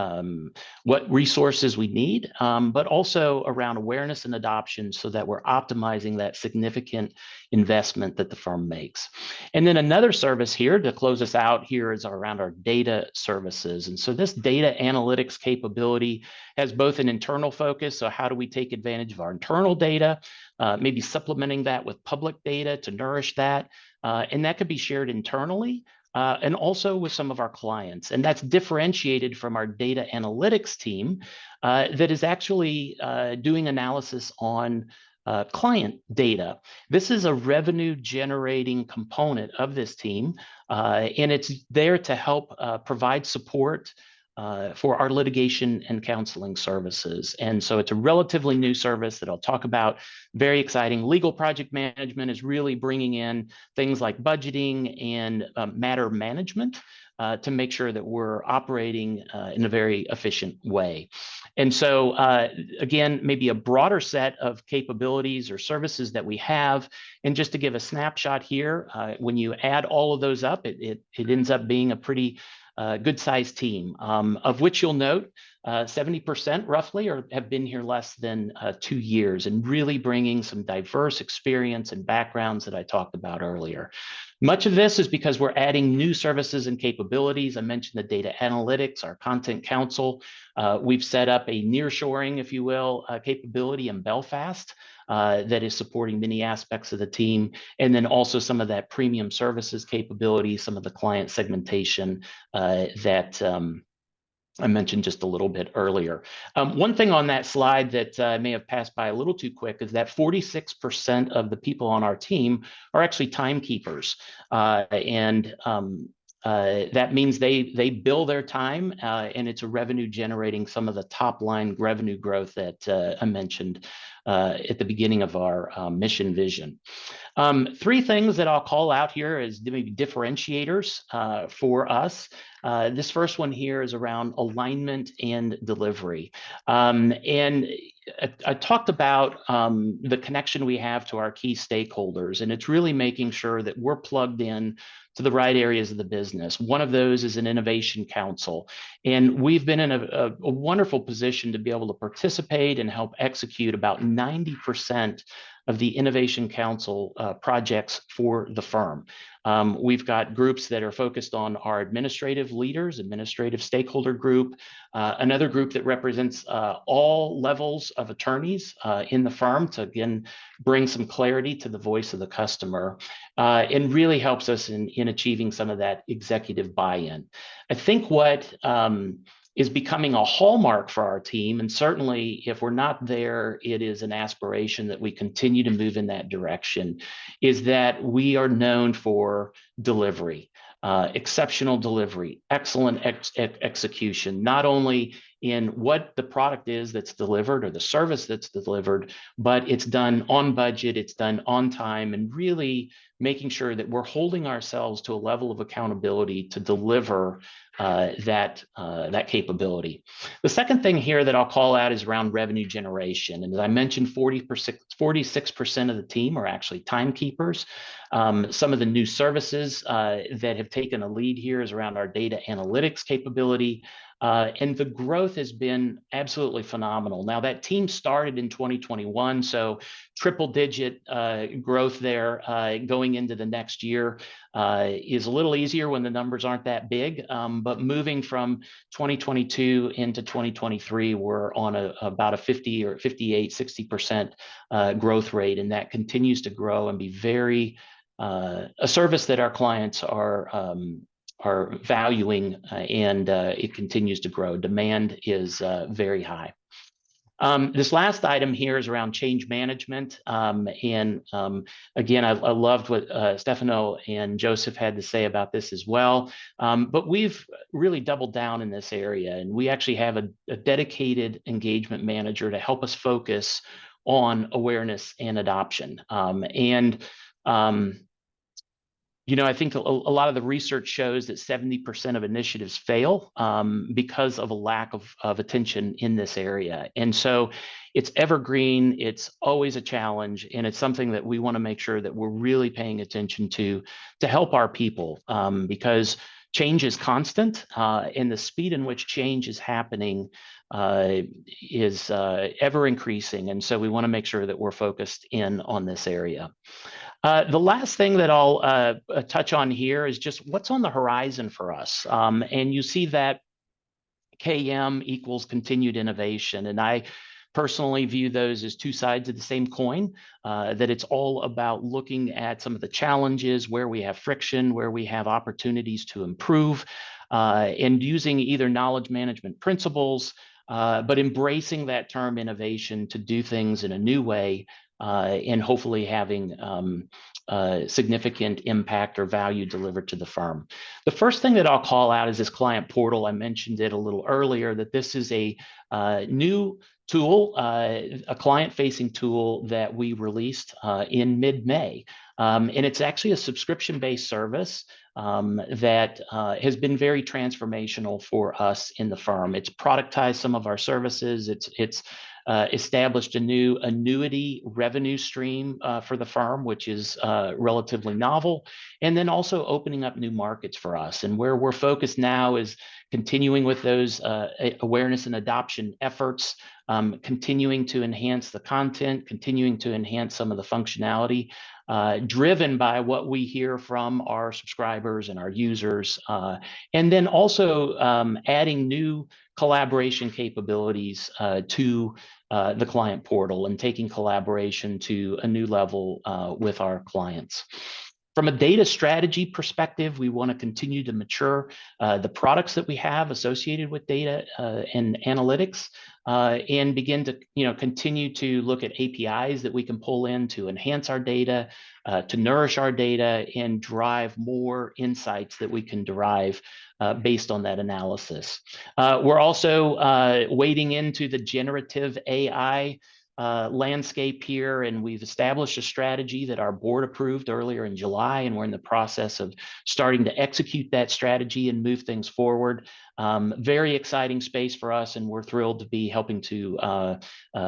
what resources we need, but also around awareness and adoption so that we're optimizing that significant investment that the firm makes. And then another service here to close us out here is around our data services. And so this data analytics capability has both an internal focus, so how do we take advantage of our internal data, maybe supplementing that with public data to nourish that, and that could be shared internally, and also with some of our clients. And that's differentiated from our data analytics team that is actually doing analysis on client data. This is a revenue generating component of this team, and it's there to help provide support for our litigation and counseling services. And so it's a relatively new service that I'll talk about. Very exciting. Legal project management is really bringing in things like budgeting and matter management to make sure that we're operating in a very efficient way. And so again, maybe a broader set of capabilities or services that we have. And just to give a snapshot here, when you add all of those up, it ends up being a pretty good sized team, of which you'll note 70% roughly have been here less than 2 years, and really bringing some diverse experience and backgrounds that I talked about earlier. Much of this is because we're adding new services and capabilities. I mentioned the data analytics, our content counsel. We've set up a nearshoring, if you will, capability in Belfast that is supporting many aspects of the team. And then also some of that premium services capability, some of the client segmentation that I mentioned just a little bit earlier. One thing on that slide that I may have passed by a little too quick is that 46% of the people on our team are actually timekeepers. That means they bill their time, and it's a revenue generating some of the top line revenue growth that I mentioned at the beginning of our mission vision. Three things that I'll call out here as maybe differentiators for us. This first one here is around alignment and delivery. And I talked about the connection we have to our key stakeholders, and it's really making sure that we're plugged in to the right areas of the business. One of those is an innovation council, and we've been in a wonderful position to be able to participate and help execute about 90% of the Innovation Council projects for the firm. We've got groups that are focused on our administrative leaders, administrative stakeholder group, another group that represents all levels of attorneys in the firm to, again, bring some clarity to the voice of the customer, and really helps us in achieving some of that executive buy-in. I think what is becoming a hallmark for our team, and certainly if we're not there, it is an aspiration that we continue to move in that direction, is that we are known for delivery, exceptional delivery, excellent execution, not only in what the product is that's delivered or the service that's delivered, but it's done on budget, it's done on time, and really making sure that we're holding ourselves to a level of accountability to deliver that capability. The second thing here that I'll call out is around revenue generation. And as I mentioned, 46% of the team are actually timekeepers. Some of the new services that have taken a lead here is around our data analytics capability. And the growth has been absolutely phenomenal. Now, that team started in 2021, so triple-digit growth there going into the next year is a little easier when the numbers aren't that big. But moving from 2022 into 2023, we're on about a 50 or 58, 60% growth rate, and that continues to grow and be very a service that our clients are valuing, and it continues to grow. Demand is very high. This last item here is around change management. Again, I loved what Stefano and Joseph had to say about this as well. But we've really doubled down in this area, and we actually have a dedicated engagement manager to help us focus on awareness and adoption. You know, I think a lot of the research shows that 70% of initiatives fail because of a lack of attention in this area. And so it's evergreen, it's always a challenge, and it's something that we want to make sure that we're really paying attention to help our people, because change is constant, and the speed in which change is happening is ever increasing. And so we want to make sure that we're focused in on this area. The last thing that I'll touch on here is just what's on the horizon for us. And you see that KM equals continued innovation. And I personally view those as two sides of the same coin, that it's all about looking at some of the challenges, where we have friction, where we have opportunities to improve, and using either knowledge management principles, but embracing that term innovation to do things in a new way, and hopefully having significant impact or value delivered to the firm. The first thing that I'll call out is this client portal. I mentioned it a little earlier, that this is a new tool, a client-facing tool that we released in mid-May. And it's actually a subscription-based service that has been very transformational for us in the firm. It's productized some of our services. It's established a new annuity revenue stream for the firm, which is relatively novel, and then also opening up new markets for us. And where we're focused now is continuing with those awareness and adoption efforts, continuing to enhance the content, continuing to enhance some of the functionality, driven by what we hear from our subscribers and our users, and then also adding new collaboration capabilities to the client portal and taking collaboration to a new level with our clients. From a data strategy perspective, we want to continue to mature the products that we have associated with data and analytics, and begin to continue to look at APIs that we can pull in to enhance our data, to nourish our data, and drive more insights that we can derive based on that analysis. We're also wading into the generative AI landscape here, and we've established a strategy that our board approved earlier in July, and we're in the process of starting to execute that strategy and move things forward. Very exciting space for us, and we're thrilled to be helping to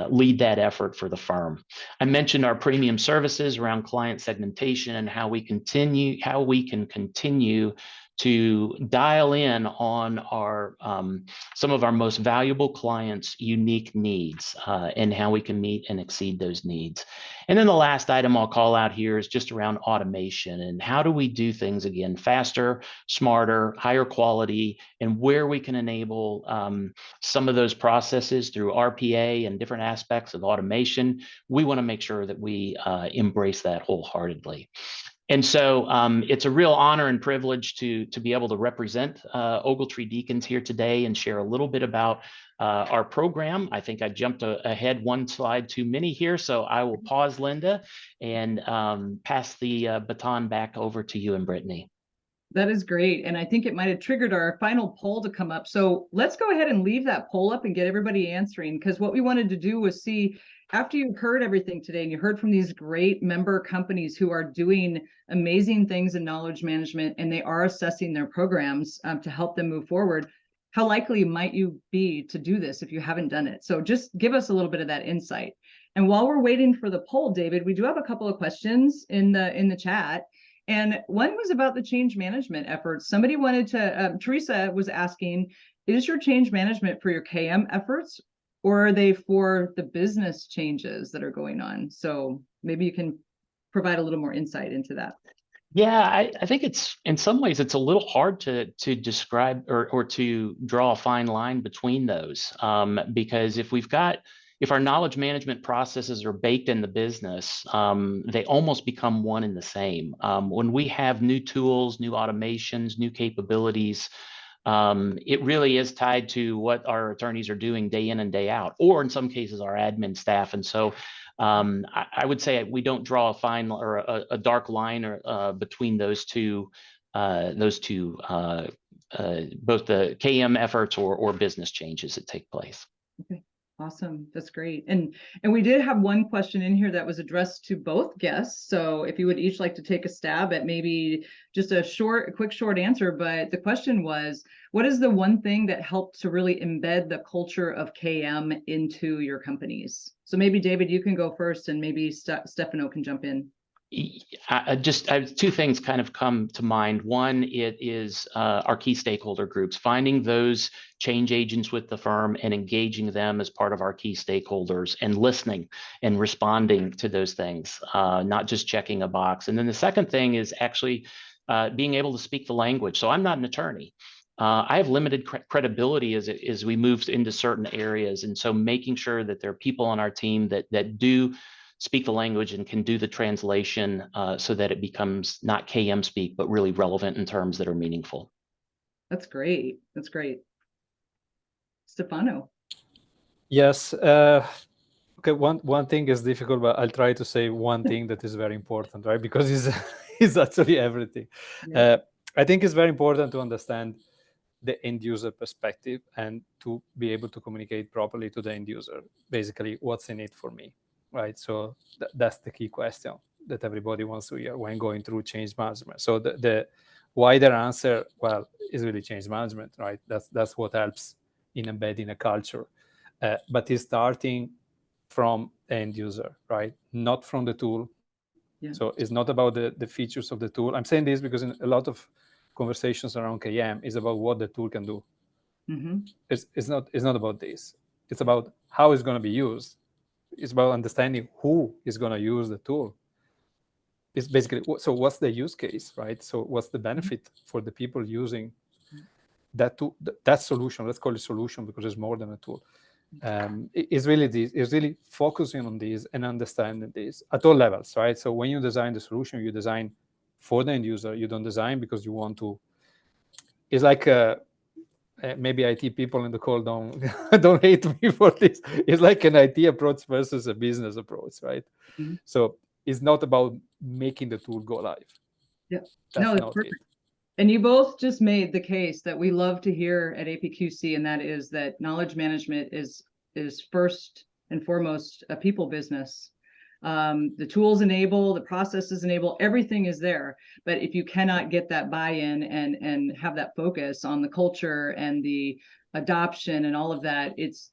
lead that effort for the firm. I mentioned our premium services around client segmentation and how we can continue to dial in on our some of our most valuable clients' unique needs, and how we can meet and exceed those needs. And then the last item I'll call out here is just around automation and how do we do things again faster, smarter, higher quality, and where we can enable some of those processes through RPA and different aspects of automation. We want to make sure that we embrace that wholeheartedly. And so it's a real honor and privilege to be able to represent Ogletree Deakins here today and share a little bit about our program. I think I jumped ahead one slide too many here, so I will pause, Linda, and pass the baton back over to you and Brittany. That is great. And I think it might have triggered our final poll to come up. So let's go ahead and leave that poll up and get everybody answering, because what we wanted to do was see, after you've heard everything today and you heard from these great member companies who are doing amazing things in knowledge management and they are assessing their programs to help them move forward, how likely might you be to do this if you haven't done it? So just give us a little bit of that insight. And while we're waiting for the poll, David, we do have a couple of questions in the chat. And one was about the change management efforts. Somebody wanted to, Teresa was asking, is your change management for your KM efforts, or are they for the business changes that are going on? So maybe you can provide a little more insight into that. Yeah, I think it's, in some ways, it's a little hard to describe or to draw a fine line between those, because if our knowledge management processes are baked in the business, they almost become one and the same. When we have new tools, new automations, new capabilities, it really is tied to what our attorneys are doing day in and day out, or in some cases our admin staff. And so I would say we don't draw a fine or a dark line or between those two, both the KM efforts or business changes that take place. Okay. Awesome. That's great. And we did have one question in here that was addressed to both guests. So if you would each like to take a stab at maybe just a quick short answer, but the question was, what is the one thing that helped to really embed the culture of KM into your companies? So maybe David, you can go first, and maybe Stefano can jump in. Two things kind of come to mind. One, it is our key stakeholder groups, finding those change agents with the firm and engaging them as part of our key stakeholders and listening and responding to those things, not just checking a box. And then the second thing is actually being able to speak the language. So I'm not an attorney. I have limited credibility as we move into certain areas. And so making sure that there are people on our team that do speak the language and can do the translation so that it becomes not KM speak, but really relevant in terms that are meaningful. That's great. That's great. Stefano. Yes. Okay. One thing is difficult, but I'll try to say one thing that is very important, right? Because it's actually everything. Yeah. I think it's very important to understand the end user perspective and to be able to communicate properly to the end user. Basically, what's in it for me? Right, so that's the key question that everybody wants to hear when going through change management. So the wider answer, well, is really change management, right? That's what helps in embedding a culture, but it's starting from end user, right? Not from the tool. Yeah. So it's not about the features of the tool. I'm saying this because in a lot of conversations around KM is about what the tool can do. Mm-hmm. It's not about this. It's about how it's going to be used. It's about understanding who is going to use the tool. It's basically, so what's the use case, right? So what's the benefit for the people using that tool, that solution? Let's call it solution because it's more than a tool. It's really this. It's really focusing on this and understanding this at all levels, right? So when you design the solution, you design for the end user. You don't design because you want to. It's like maybe IT people in the call don't don't hate me for this. It's like an IT approach versus a business approach, right? Mhm. So it's not about making the tool go live. Yeah. That's No, it's not perfect. it. And you both just made the case that we love to hear at APQC, and that is that knowledge management is first and foremost a people business. The tools enable, the processes enable, everything is there. But if you cannot get that buy-in and have that focus on the culture and the adoption and all of that, it's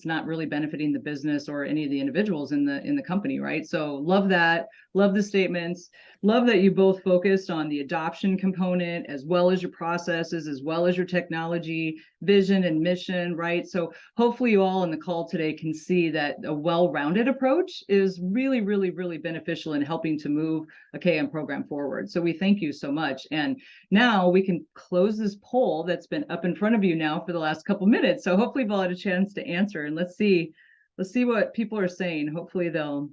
not really benefiting the business or any of the individuals in the company, right? So love that, love the statements, love that you both focused on the adoption component as well as your processes, as well as your technology, vision and mission, right? So hopefully you all on the call today can see that a well-rounded approach is really, really, really beneficial in helping to move a KM program forward. So we thank you so much. And now we can close this poll that's been up in front of you now for the last couple minutes. So hopefully you've all had a chance to answer, and let's see what people are saying. Hopefully they'll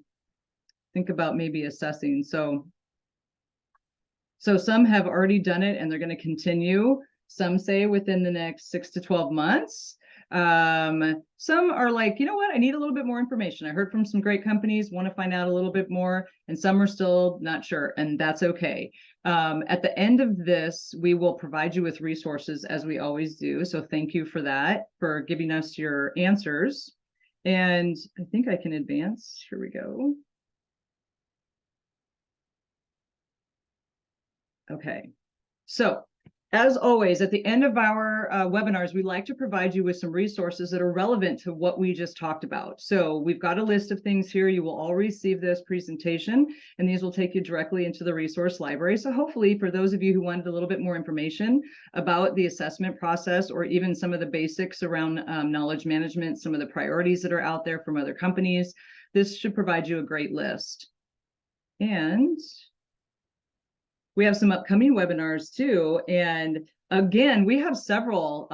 think about maybe assessing. So some have already done it and they're going to continue. Some say within the next 6 to 12 months. Some are like, you know what, I need a little bit more information. I heard from some great companies, want to find out a little bit more, and some are still not sure, and that's okay. At the end of this, we will provide you with resources as we always do. So thank you for that, for giving us your answers. And I think I can advance. Here we go. Okay, so as always, at the end of our webinars, we like to provide you with some resources that are relevant to what we just talked about. So we've got a list of things here. You will all receive this presentation, and these will take you directly into the resource library. So hopefully for those of you who wanted a little bit more information about the assessment process, or even some of the basics around knowledge management, some of the priorities that are out there from other companies, this should provide you a great list. And we have some upcoming webinars too. And again, we have several,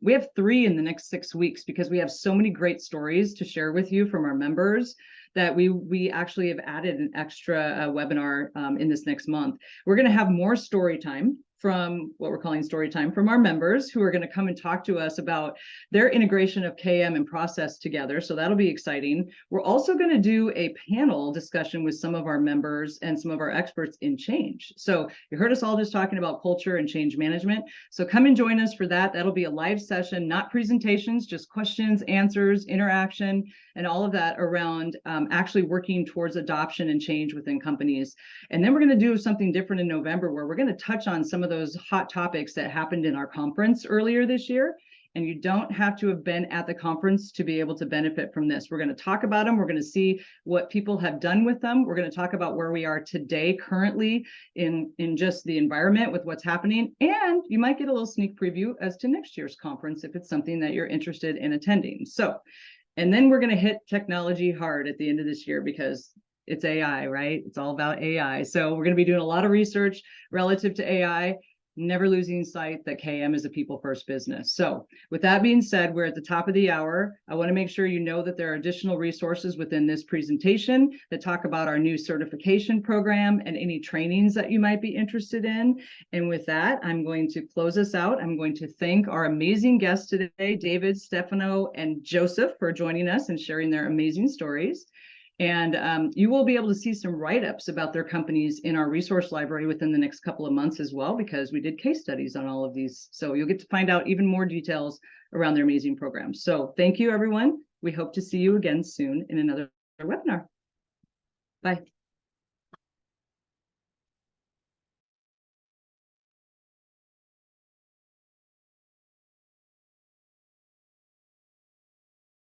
we have 3 in the next 6 weeks, because we have so many great stories to share with you from our members that we actually have added an extra webinar in this next month. We're going to have more story time from what we're calling story time from our members, who are going to come and talk to us about their integration of KM and process together. So that'll be exciting. We're also going to do a panel discussion with some of our members and some of our experts in change. So you heard us all just talking about culture and change management. So come and join us for that. That'll be a live session, not presentations, just questions, answers, interaction, and all of that around actually working towards adoption and change within companies. And then we're going to do something different in November, where we're going to touch on some of those hot topics that happened in our conference earlier this year. And you don't have to have been at the conference to be able to benefit from this. We're going to talk about them. We're going to see what people have done with them. We're going to talk about where we are today currently in just the environment with what's happening. And you might get a little sneak preview as to next year's conference if it's something that you're interested in attending. So, and then we're going to hit technology hard at the end of this year, because it's AI, right? It's all about AI. So we're going to be doing a lot of research relative to AI, never losing sight that KM is a people first business. So with that being said, we're at the top of the hour. I want to make sure you know that there are additional resources within this presentation that talk about our new certification program and any trainings that you might be interested in. And with that, I'm going to close us out. I'm going to thank our amazing guests today, David, Stefano, and Joseph, for joining us and sharing their amazing stories. And you will be able to see some write-ups about their companies in our resource library within the next couple of months as well, because we did case studies on all of these. So you'll get to find out even more details around their amazing programs. So thank you, everyone. We hope to see you again soon in another webinar. Bye.